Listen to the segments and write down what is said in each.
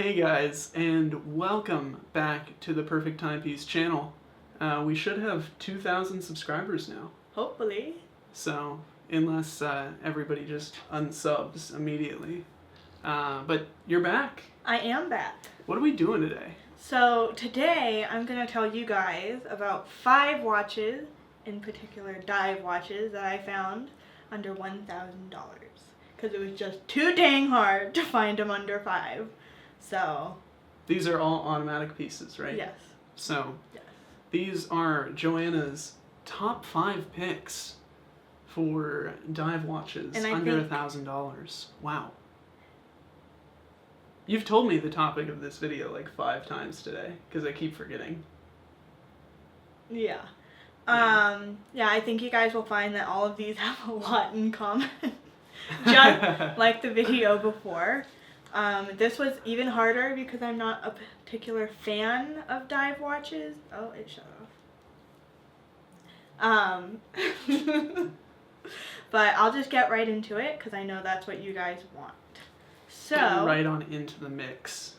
Hey guys, and welcome back to the Perfect Timepiece channel. We should have 2,000 subscribers now. Hopefully. So, unless everybody just unsubs immediately. But you're back. I am back. What are we doing today? So today I'm going to tell you guys about 5 watches, in particular dive watches, that I found under $1,000. Because it was just too dang hard to find them under 5. So. These are all automatic pieces, right? Yes. So, yes. These are Joanna's top 5 picks for dive watches under $1,000. Wow. You've told me the topic of this video like 5 times today, because I keep forgetting. Yeah. Yeah, I think you guys will find that all of these have a lot in common. Just like the video before. This was even harder because I'm not a particular fan of dive watches. Oh, it shut off. But I'll just get right into it because I know that's what you guys want. So getting right on into the mix.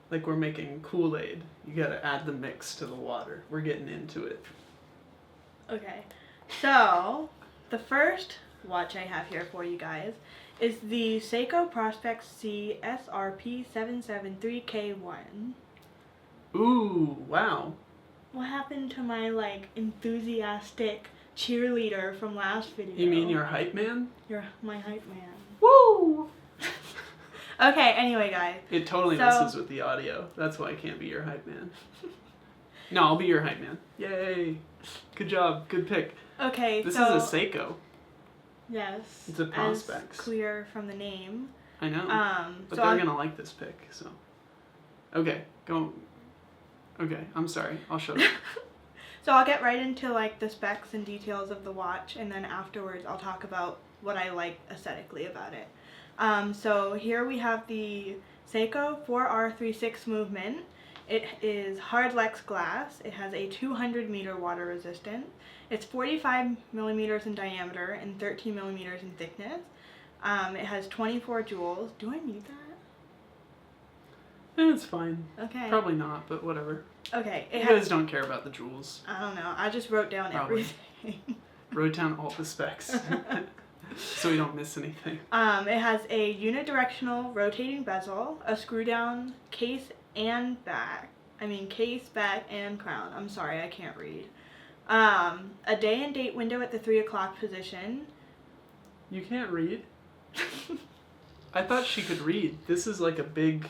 Like we're making Kool-Aid. You gotta add the mix to the water. We're getting into it. Okay. So the first watch I have here for you guys is the Seiko Prospex C SRP773 K1. Ooh, wow. What happened to my like enthusiastic cheerleader from last video? You mean your hype man? You're my hype man. Woo! Okay, anyway guys. It totally messes with the audio. That's why I can't be your hype man. No, I'll be your hype man. Yay! Good job. Good pick. Okay, this so is a Seiko. Yes. It's a Prospex. As clear from the name. I know. But so they're gonna like this pick, so. Okay, go. Okay, I'm sorry. I'll shut up. So I'll get right into like the specs and details of the watch, and then afterwards I'll talk about what I like aesthetically about it. So here we have the Seiko 4R36 movement. It is hard Lex glass. It has a 200 meter water resistance. It's 45 millimeters in diameter and 13 millimeters in thickness. It has 24 jewels. Do I need that? It's fine. Okay. Probably not, but whatever. Okay. You guys don't care about the jewels. I don't know. I just wrote down everything. Wrote down all the specs. So we don't miss anything. It has a unidirectional rotating bezel, a screw down case and back. Case, back, and crown. I'm sorry, I can't read. A day and date window at the 3 o'clock position. You can't read? I thought she could read. This is like a big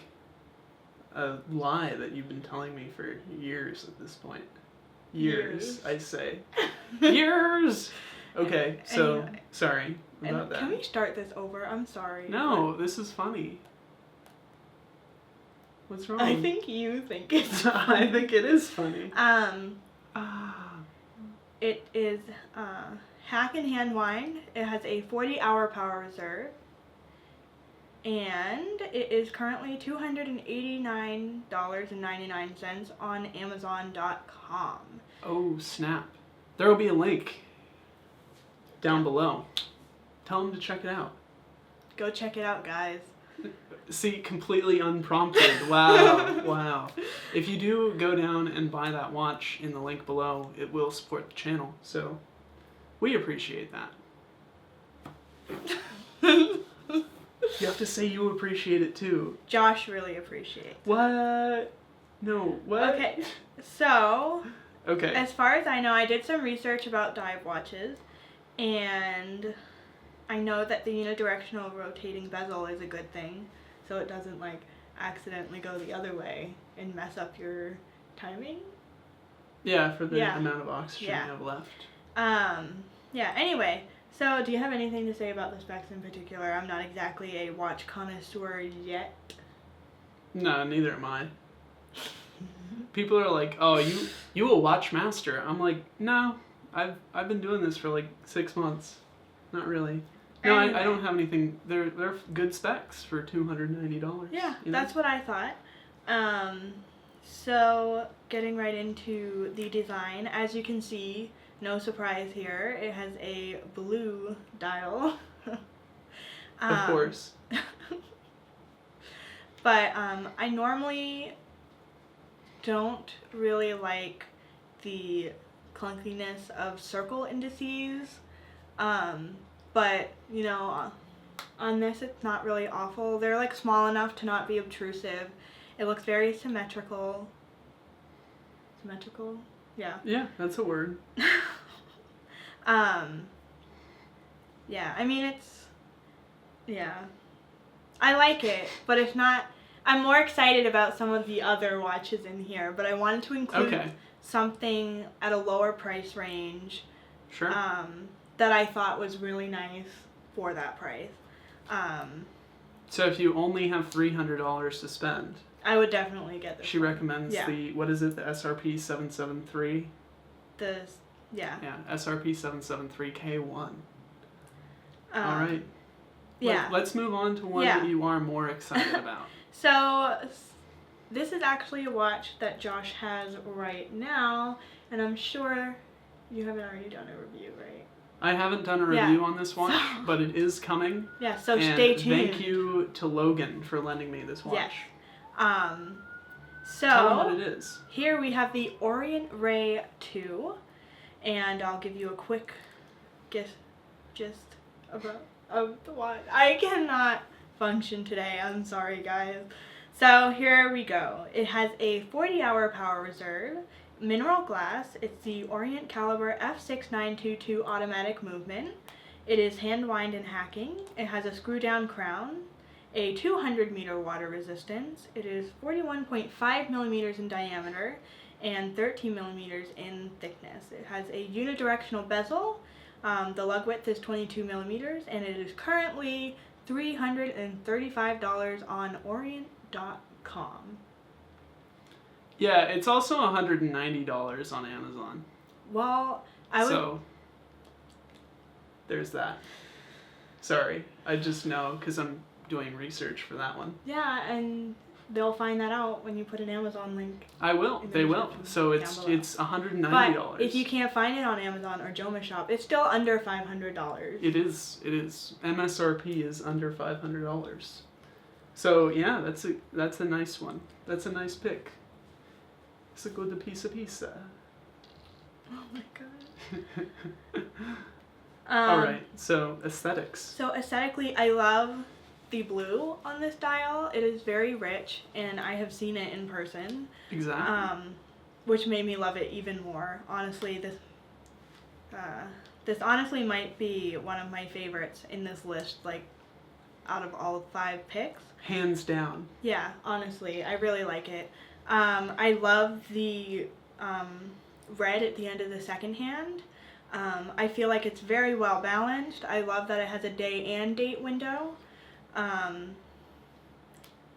lie that you've been telling me for years at this point. Years. I say. Years! Okay, so, anyway, sorry about that. Can we start this over? I'm sorry. No, this is funny. What's wrong? I think you think it's funny. I think it is funny. It is hack and hand wind. It has a 40-hour power reserve. And it is currently $289.99 on Amazon.com. Oh, snap. There will be a link down below. Tell them to check it out. Go check it out, guys. See, completely unprompted. Wow, wow. If you do go down and buy that watch in the link below, it will support the channel. So, we appreciate that. You have to say you appreciate it too. Josh really appreciates. What? No, what? Okay, so okay. As far as I know, I did some research about dive watches, and I know that the unidirectional rotating bezel is a good thing, so it doesn't like accidentally go the other way and mess up your timing. Yeah, for the amount of oxygen you have left. Yeah, anyway. So, do you have anything to say about the specs in particular? I'm not exactly a watch connoisseur yet. No, neither am I. People are like, "Oh, you a watch master?" I'm like, "No, I've been doing this for like 6 months. Not really." No, anyway. I don't have anything. They're good specs for $290. Yeah, that's what I thought. So, getting right into the design, as you can see. No surprise here. It has a blue dial. Of course. But I normally don't really like the clunkiness of circle indices. But, you know, on this it's not really awful. They're like small enough to not be obtrusive. It looks very symmetrical. Symmetrical? Yeah. Yeah, that's a word. Yeah, I mean yeah. I like it, but it's not, I'm more excited about some of the other watches in here, but I wanted to include something at a lower price range. Sure. That I thought was really nice for that price. So if you only have $300 to spend, I would definitely get this. She recommends the what is it, the SRP773? Yeah, SRP773 K1. All right. Yeah. Let's move on to one that you are more excited about. So this is actually a watch that Josh has right now, and I'm sure you haven't already done a review, right? I haven't done a review on this watch, but it is coming. Yeah, so stay tuned. Thank you to Logan for lending me this watch. Yes. So tell him what it is. Here we have the Orient Ray II, and I'll give you a quick gist of the watch. I cannot function today. I'm sorry, guys. So here we go. It has a 40-hour power reserve, mineral glass. It's the Orient Caliber F6922 automatic movement. It is hand wind and hacking. It has a screw down crown, a 200-meter water resistance. It is 41.5 millimeters in diameter and 13 millimeters in thickness. It has a unidirectional bezel. The lug width is 22 millimeters, and it is currently $335 on Orient.com. Yeah, it's also $190 on Amazon. Well, So, there's that. Sorry, I just know because I'm doing research for that one. Yeah, and they'll find that out when you put an Amazon link. I will. They will. So it's $190. But if you can't find it on Amazon or Joma Shop, it's still under $500. It is. MSRP is under $500. So yeah, that's a nice one. That's a nice pick. It's a good piece of pizza. Oh my god. All right. So aesthetics. So aesthetically, I love the blue on this dial. It is very rich, and I have seen it in person. Exactly. Which made me love it even more. Honestly, this honestly might be one of my favorites in this list, like out of all 5 picks. Hands down. Yeah, honestly, I really like it. I love the red at the end of the second hand. I feel like it's very well balanced. I love that it has a day and date window. I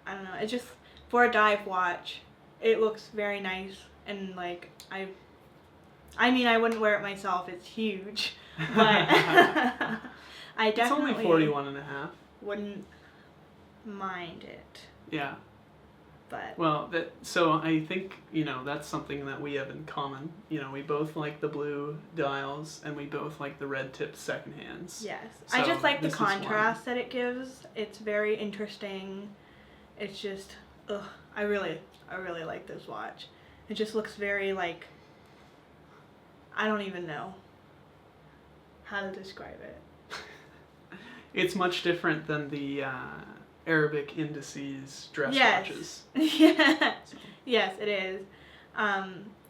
don't know, it just, for a dive watch, it looks very nice, and like, I mean, I wouldn't wear it myself, it's huge, but I definitely it's only 41.5. Wouldn't mind it. Yeah. But well, so I think, that's something that we have in common. We both like the blue dials, and we both like the red tipped second hands. Yes. So I just like the contrast that it gives. It's very interesting. It's just, I really like this watch. It just looks very, like, I don't even know how to describe it. It's much different than the Arabic indices dress watches. Yes. Yes, it is.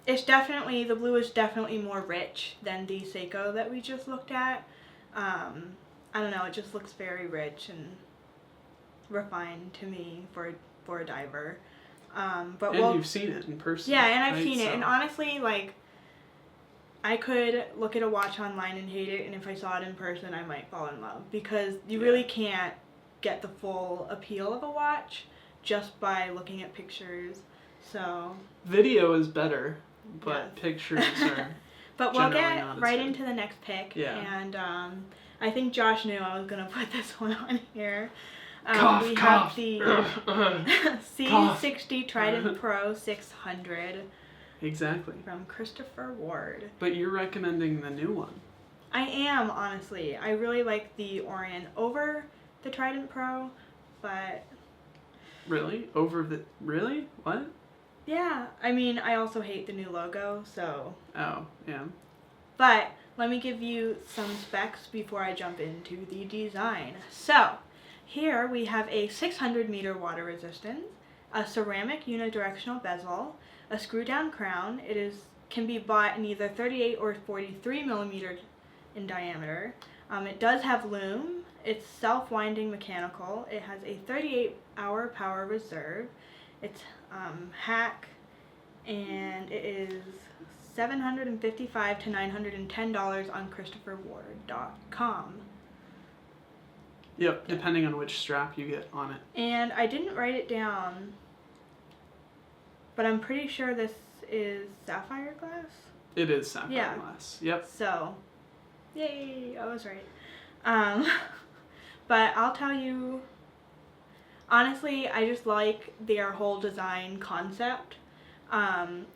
It's definitely, the blue is definitely more rich than the Seiko that we just looked at. I don't know, it just looks very rich and refined to me for a diver. But you've seen it in person. Yeah, and I've seen it, so. and honestly, like, I could look at a watch online and hate it, and if I saw it in person, I might fall in love, because you really can't get the full appeal of a watch just by looking at pictures. So video is better, but pictures are but we'll get right into the next pick. Yeah. And I think Josh knew I was gonna put this one on here. We have the C60 Trident Pro 600. Exactly. From Christopher Ward. But you're recommending the new one. I am, honestly. I really like the Orient over the Trident Pro, but Really? Really? What? Yeah, I mean, I also hate the new logo, so... Oh, yeah. But let me give you some specs before I jump into the design. So, here we have a 600 meter water resistance, a ceramic unidirectional bezel, a screw down crown. Can be bought in either 38 or 43 millimeters in diameter. It does have loom. It's self-winding mechanical. It has a 38-hour power reserve. It's hack, and it is $755 to $910 on ChristopherWard.com. Yep, depending on which strap you get on it. And I didn't write it down, but I'm pretty sure this is sapphire glass. It is sapphire glass. Yep. So, yay, I was right. But I'll tell you, honestly, I just like their whole design concept.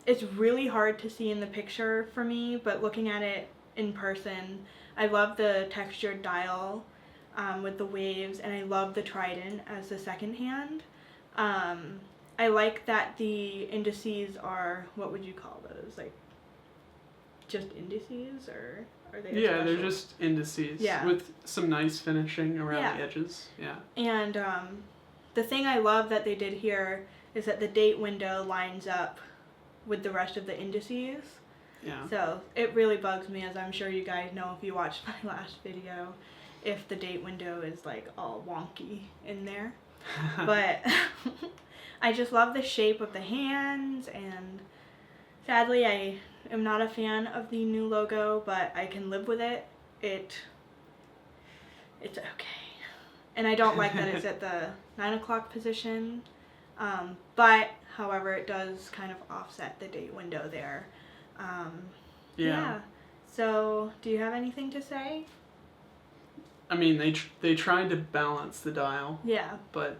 It's really hard to see in the picture for me, but looking at it in person, I love the textured dial with the waves, and I love the trident as the second hand. I like that the indices are, what would you call those? Like, just indices, or are they? Yeah, they're just indices with some nice finishing around the edges. Yeah. And the thing I love that they did here is that the date window lines up with the rest of the indices. Yeah. So it really bugs me, as I'm sure you guys know if you watched my last video, if the date window is like all wonky in there. But I just love the shape of the hands, and sadly I am not a fan of the new logo, but I can live with it. It's okay. And I don't like that it's at the 9 o'clock position, but however it does kind of offset the date window there. Yeah. So do you have anything to say? I mean, they tried to balance the dial. Yeah. But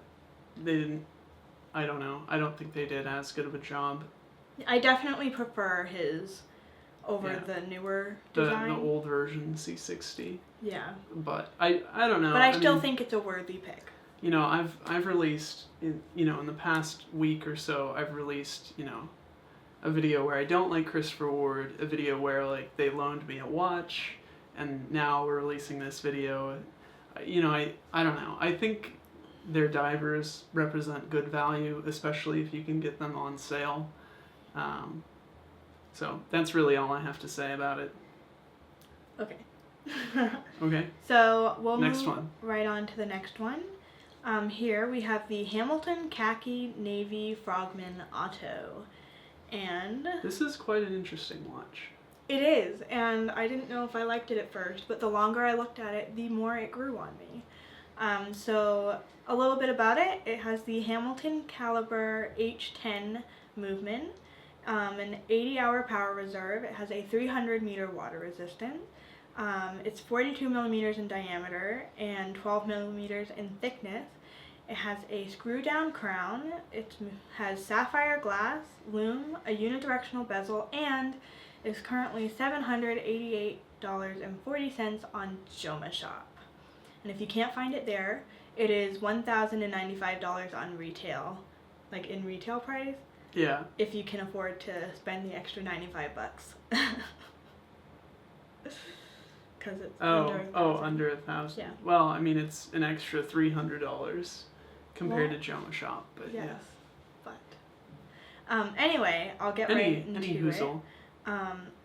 they didn't. I don't know. I don't think they did as good of a job. I definitely prefer his over the newer design. The old version C60. Yeah. But I don't know. But I still think it's a worthy pick. You know, I've released in the past week or so, I've released, a video where I don't like Christopher Ward, a video where like they loaned me a watch, and now we're releasing this video. I don't know. I think their divers represent good value, especially if you can get them on sale. So that's really all I have to say about it. Okay. Okay. So we'll next move one. Right on to the next one. Here we have the Hamilton Khaki Navy Frogman Auto. And this is quite an interesting watch. It is, and I didn't know if I liked it at first, but the longer I looked at it, the more it grew on me. So a little bit about it. It has the Hamilton Caliber H10 movement, an 80-hour power reserve. It has a 300-meter water resistance. It's 42 millimeters in diameter and 12 millimeters in thickness. It has a screw-down crown. It has sapphire glass, loom, a unidirectional bezel, and is currently $788.40 on Joma Shop. And if you can't find it there, it is $1,095 on retail, like in retail price. Yeah. If you can afford to spend the extra $95. Because it's under $1,000. Under $1,000. Yeah. Well, I mean, it's an extra $300 compared to Joma Shop, but yes. yeah. But anyway, I'll get right into it.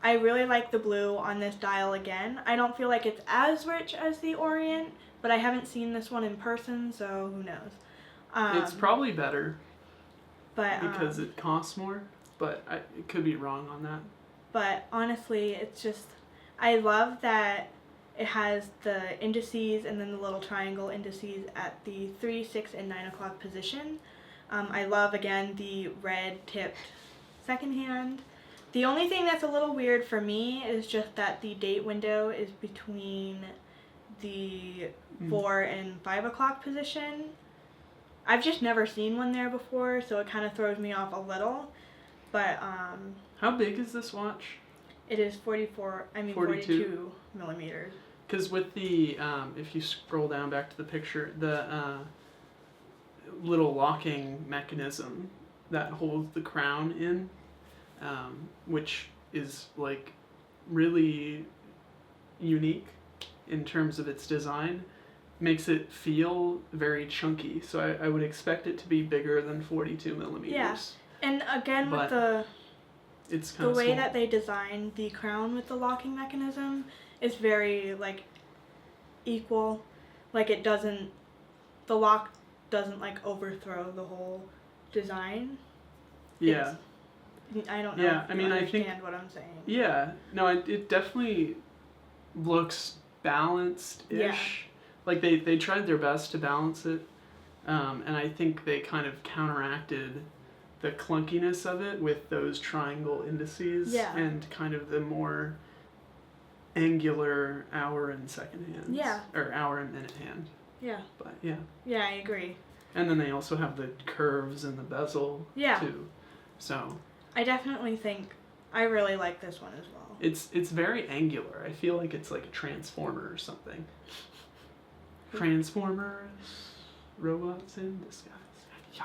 I really like the blue on this dial again. I don't feel like it's as rich as the Orient, but I haven't seen this one in person, so who knows. It's probably better. But because it costs more, but it could be wrong on that. But honestly, it's just, I love that it has the indices and then the little triangle indices at the 3, 6, and 9 o'clock position. I love, again, the red tipped second hand. The only thing that's a little weird for me is just that the date window is between the 4 and 5 o'clock position. I've just never seen one there before, so it kind of throws me off a little. But how big is this watch? It is 42 millimeters. Because with the if you scroll down back to the picture, the little locking mechanism that holds the crown in, which is like really unique in terms of its design, makes it feel very chunky. So I would expect it to be bigger than 42 millimeters. Yeah, and again But with it's the kind of way small. that they designed the crown with the locking mechanism is very like equal. Like it doesn't, the lock doesn't like overthrow the whole design. Yeah. I don't know Yeah, if I you mean, I understand think- what I'm saying. Yeah. No, it definitely looks balanced-ish. Yeah. Like they tried their best to balance it, and I think they kind of counteracted the clunkiness of it with those triangle indices Yeah. and kind of the more angular hour and second hands. Yeah. Or hour and minute hand. Yeah. But yeah. Yeah, I agree. And then they also have the curves in the bezel Yeah. too. So I definitely think I really like this one as well. it's very angular. I feel like it's like a transformer or something. Transformers, robots in disguise. Yeah.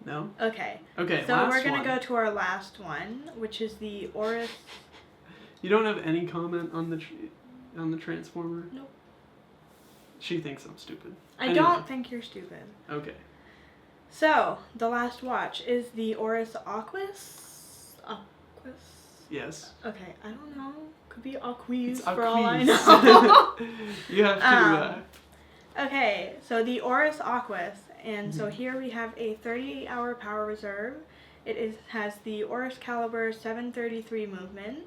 No? Okay. Okay, So last we're gonna one. go to our last one, which is the Oris. You don't have any comment on the transformer? Nope. She thinks I'm stupid. I Anyway. don't think you're stupid. Okay. So the last watch is the Oris Aquis. Aquis. Yes. Okay, I don't know. Could be Aquis It's for all I Aquis. know. You have to. Okay, so the Oris Aquis, and so here we have a 30-hour power reserve. It has the Oris Caliber 773 movement.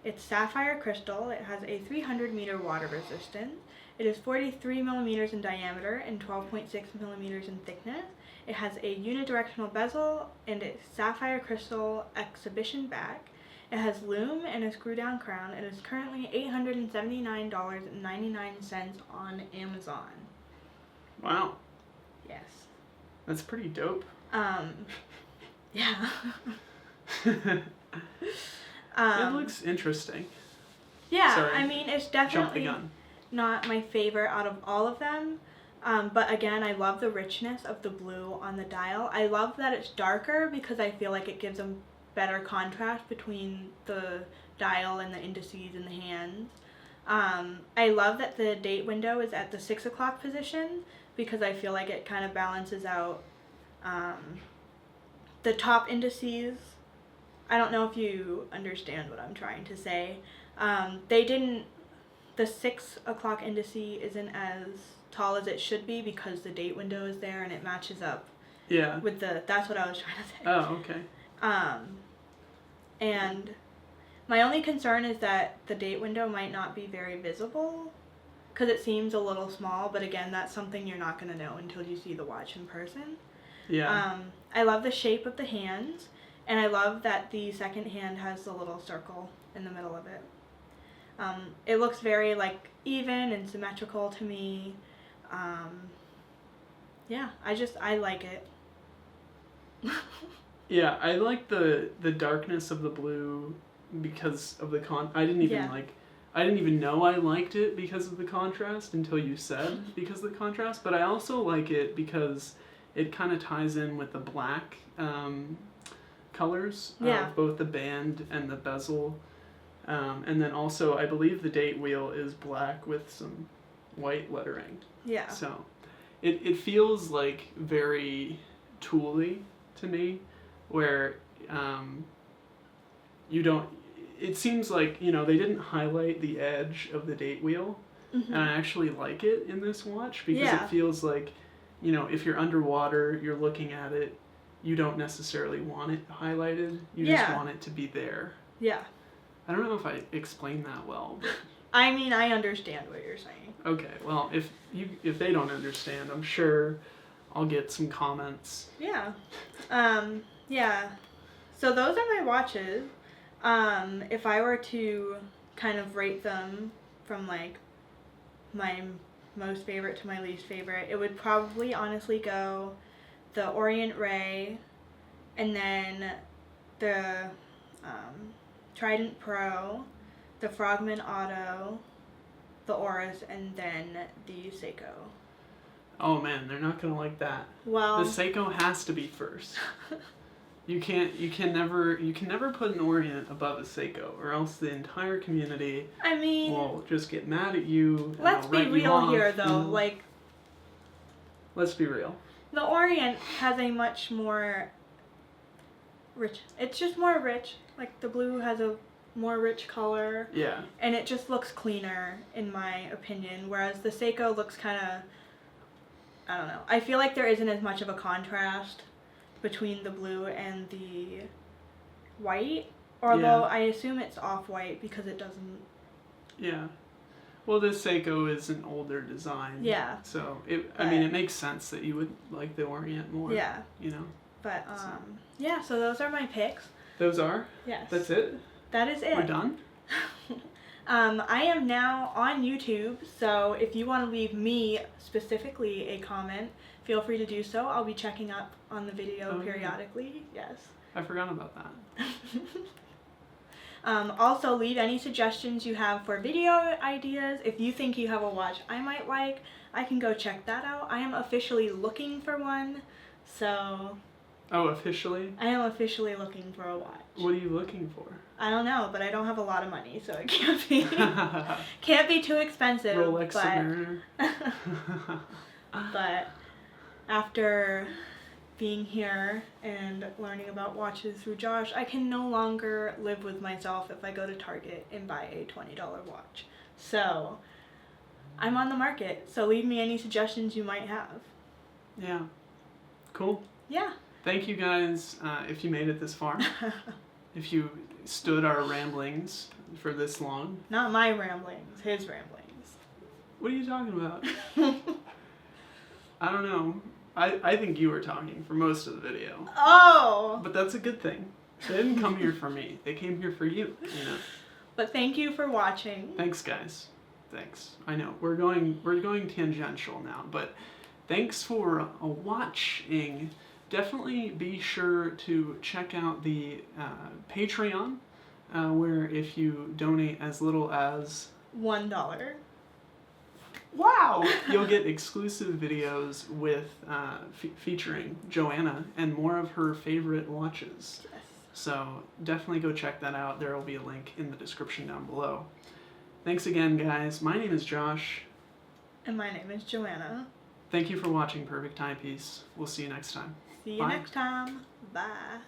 It's sapphire crystal. It has a 300-meter water resistance. It is 43 millimeters in diameter and 12.6 millimeters in thickness. It has a unidirectional bezel and a sapphire crystal exhibition back. It has loom and a screw-down crown. It is currently $879.99 on Amazon. Wow. Yes. That's pretty dope. Yeah. It looks interesting. Yeah, Sorry. I mean, it's Jump the definitely gun. not my favorite out of all of them. But again, I love the richness of the blue on the dial. I love that it's darker because I feel like it gives a better contrast between the dial and the indices and the hands. I love that the date window is at the 6 o'clock position because I feel like it kind of balances out the top indices. I don't know if you understand what I'm trying to say. The 6 o'clock indice isn't as tall as it should be because the date window is there and it matches up Yeah. with that's what I was trying to say. Oh, okay. And my only concern is that the date window might not be very visible because it seems a little small, but again, that's something you're not going to know until you see the watch in person. Yeah. I love the shape of the hands, and I love that the second hand has the little circle in the middle of it. It looks very like even and symmetrical to me. Yeah, I like it. Yeah, I like the darkness of the blue because of the I didn't even Yeah. I didn't even know I liked it because of the contrast until you said because of the contrast, but I also like it because it kind of ties in with the black colors Yeah. of both the band and the bezel. And then also I believe the date wheel is black with some white lettering. Yeah. So it feels like very tooly to me, where you don't, it seems like, you know, they didn't highlight the edge of the date wheel, and I actually like it in this watch because Yeah. it feels like, you know, if you're underwater, you're looking at it, you don't necessarily want it highlighted, you just Yeah. want it to be there. Yeah. I don't know if I explained that well, but I mean, I understand what you're saying. okay, well, if they don't understand, I'm sure I'll get some comments. Yeah. Yeah. So those are my watches. If I were to kind of rate them from like my most favorite to my least favorite, it would probably honestly go the Orient Ray, and then the Trident Pro, the Frogman Auto, the Oris, and then the Seiko. Oh man, they're not gonna like that. Well, The Seiko has to be first. You can never put an Orient above a Seiko, or else the entire community I mean, will just get mad at you. And let's they'll be write you real off, here, though. you know? Like, Let's be real. the Orient has a much more rich. It's just more rich. Like, the blue has a more rich color. Yeah. And it just looks cleaner, in my opinion. Whereas the Seiko looks kind of, I don't know. I feel like there isn't as much of a contrast between the blue and the white. Although I assume it's off-white because it doesn't. Yeah. Well, this Seiko is an older design. Yeah. So, I mean, it makes sense that you would like the Orient more. Yeah. You know? But, yeah, so those are my picks. Those are? Yes. That's it? That is it. We're done? I am now on YouTube, so if you want to leave me specifically a comment, feel free to do so. I'll be checking up on the video periodically. Yes. I forgot about that. Also, leave any suggestions you have for video ideas. If you think you have a watch I might like, I can go check that out. I am officially looking for one, so... Oh, officially? I am officially looking for a watch. What are you looking for? I don't know, but I don't have a lot of money, so it can't be too expensive. Rolex Submariner. But after being here and learning about watches through Josh, I can no longer live with myself if I go to Target and buy a $20 watch. So I'm on the market, so leave me any suggestions you might have. Yeah. Cool. Yeah. Thank you guys if you made it this far. If you stood our ramblings for this long. Not my ramblings, his ramblings. What are you talking about? I don't know. I think you were talking for most of the video. Oh! But that's a good thing. They didn't come here for me. They came here for you, you know. But thank you for watching. Thanks, guys. Thanks. I know we're going tangential now, but thanks for watching. Definitely be sure to check out the Patreon, where if you donate as little as $1. Wow! You'll get exclusive videos with featuring Joanna and more of her favorite watches. Yes. So definitely go check that out. There will be a link in the description down below. Thanks again, guys. My name is Josh. And my name is Joanna. Thank you for watching Perfect Timepiece. We'll see you next time. See you Bye. next time. Bye.